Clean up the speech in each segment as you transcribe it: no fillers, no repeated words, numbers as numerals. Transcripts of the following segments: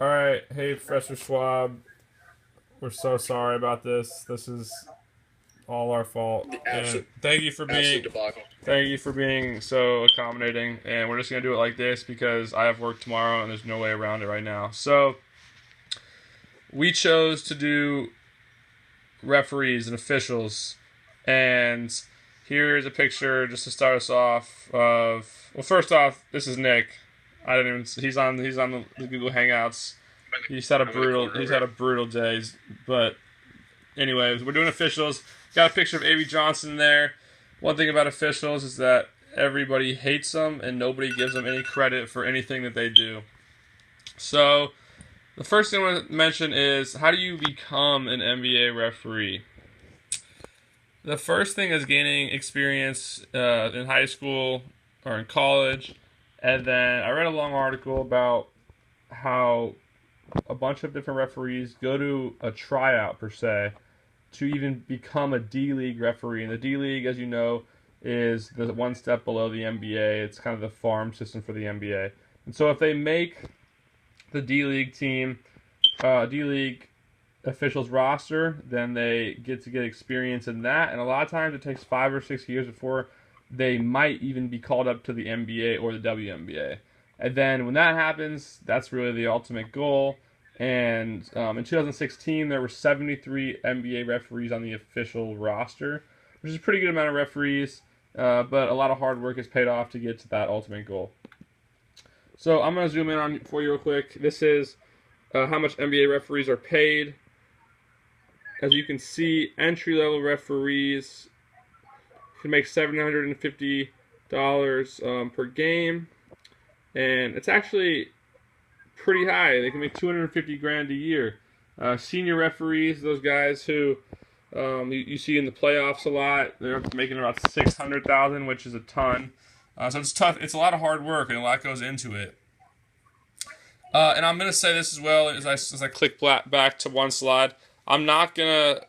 All right, hey Professor Schwab, we're so sorry about this. This is all our fault, The and absolute debacle. thank you for being so accommodating. And we're just gonna do it like this because I have work tomorrow, and there's no way around it right now. So we chose to do referees and officials, and here is a picture just to start us off. Well, first off, this is Nick. I didn't even. He's on the Google Hangouts. I'm in the corner He's over had here. a brutal day, but anyways, we're doing officials. Got a picture of A.B. Johnson there. One thing about officials is that everybody hates them and nobody gives them any credit for anything that they do. So the first thing I want to mention is, how do you become an NBA referee? The first thing is gaining experience in high school or in college, and then I read a long article about how a bunch of different referees go to a tryout per se to even become a D League referee. And the D League, as you know, is the one step below the NBA. It's kind of the farm system for the NBA. And so if they make the D League team, D League officials roster, then they get experience in that. And a lot of times it takes 5 or 6 years before they might even be called up to the NBA or the WNBA. And then when that happens, that's really the ultimate goal. And in 2016, there were 73 NBA referees on the official roster, which is a pretty good amount of referees, but a lot of hard work has paid off to get to that ultimate goal. So I'm going to zoom in on for you real quick. This is how much NBA referees are paid. As you can see, entry-level referees can make $750 per game, and it's actually pretty high. They can make 250 grand a year. Senior referees, those guys who you see in the playoffs a lot, they're making about 600,000, which is a ton. So it's tough. It's a lot of hard work, and a lot goes into it. And I'm gonna say this as well as I click back to one slide. I'm not gonna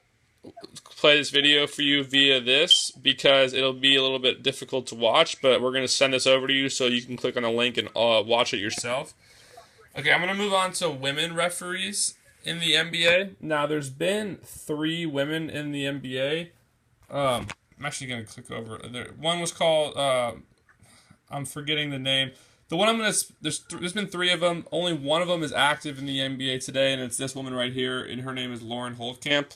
play this video for you via this because it'll be a little bit difficult to watch. But we're gonna send this over to you so you can click on the link and watch it yourself. Okay, I'm gonna move on to women referees in the NBA. Now, there's been 3 women in the NBA. I'm actually gonna click over there. One was called I'm forgetting the name. The one I'm gonna there's been 3 of them. Only one of them is active in the NBA today, and it's this woman right here, and her name is Lauren Holtkamp.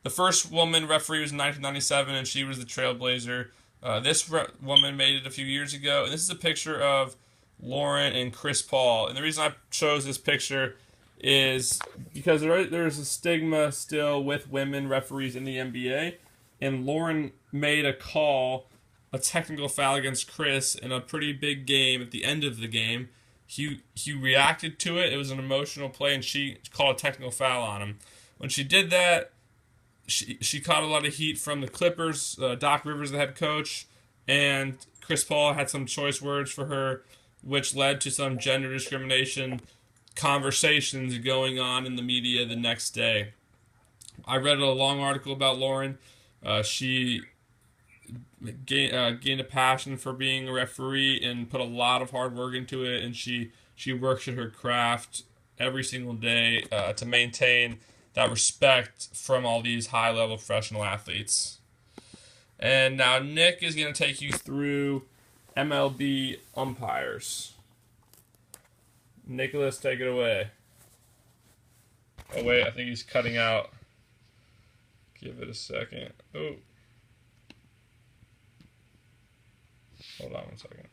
The first woman referee was in 1997, and she was the trailblazer. This woman made it a few years ago, and this is a picture of Lauren and Chris Paul. And the reason I chose this picture is because there's a stigma still with women referees in the NBA, and Lauren made a technical foul against Chris in a pretty big game at the end of the game. He reacted to it. It was an emotional play, and she called a technical foul on him. When she did that, she caught a lot of heat from the Clippers, Doc Rivers, the head coach, and Chris Paul had some choice words for her, which led to some gender discrimination conversations going on in the media the next day. I read a long article about Lauren. She gained a passion for being a referee and put a lot of hard work into it, and she works at her craft every single day to maintain that respect from all these high level professional athletes. And now Nick is going to take you through MLB umpires. Nicholas, take it away. Oh wait, I think he's cutting out. Give it a second. Oh, hold on one second.